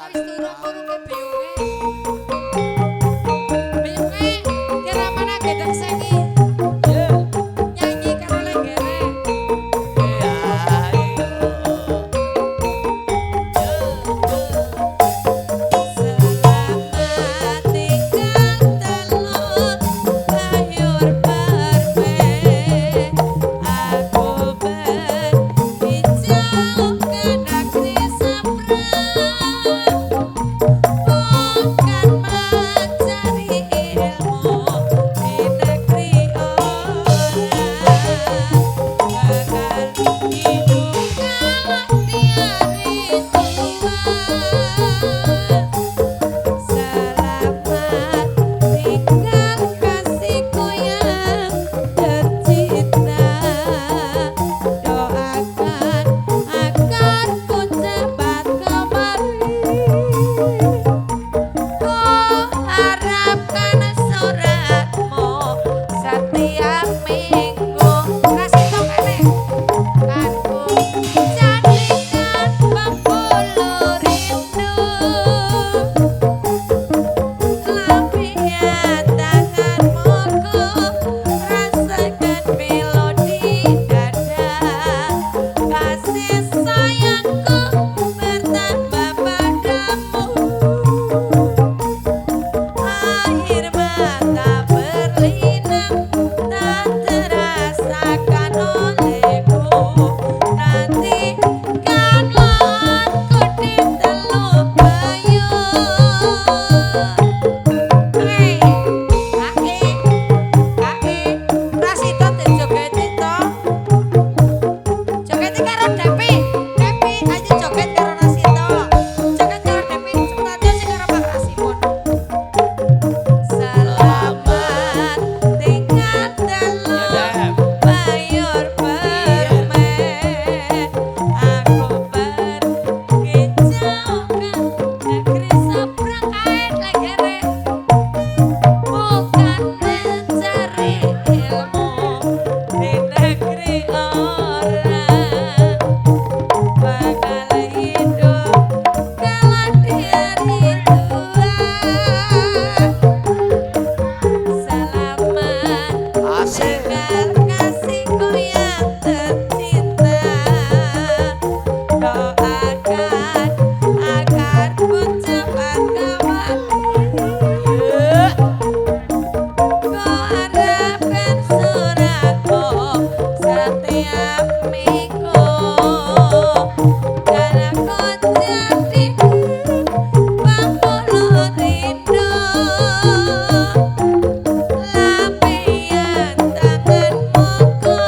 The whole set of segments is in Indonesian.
wis turu turu ke biyunge. Biyunge kira mana gedang seki. Nyanyi karo lenggere. Selamat tinggal telur sayur permen. Aku berhijau ke negeri seberang. Bukan mencari ilmu di negeri orang. Bakal hidup kalau tiada Tuhan. Selamat tinggal kasihku yang tercinta. Doakan agar ku cepat kembali. Ku harapkan suratmu setiap minggu. Kasih tau kene. Kan ku jadikan penghulu rindu. Lampian tanganmu ku rasakan melodi dada. Kasih sayangku bertambah padamu. Air mata berlinang tak terasakan olehku. Nantikanlah aku di Teluk Bayur. Hei, Kaki, Rasito dijogeti to. Jogeti karo Depi. Depi aja joget karo Rasito. Joget karo Depi sepatu sing karo Pak Rasimon. Selamat tinggal Teluk Bayur permen. Aku berhijau ke negeri seberang. Ait legere. Bukan mencari ilmu di negeri orang. Bakal hidup kalau tiada Tuhan. Selamat tinggal kasihku yang tercinta. Doakan agar ku cepat kembali. Ku harapkan suratmu setiap minggu. Dan aku jadi penghulu rindu. Lampian tanganmu ku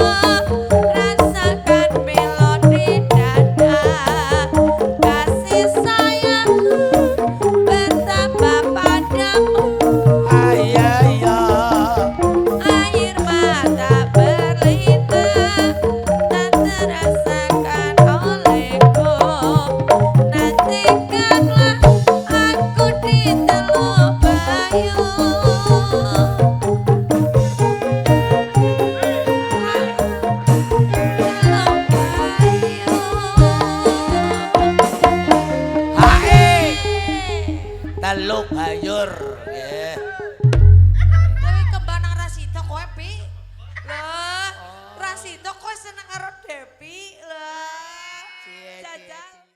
rasakan melodi dada. Kasih sayangku bertambah padamu. Air mata berlinang tak terasakan olehku. Nantikanlah aku di Teluk Bayur. Teluk Bayur. Teluk Bayur. Dewi kembar nang Rasito kowe pi. Lah, Rasito kowe seneng karo Depi. Lah, Cie, cie, jajang.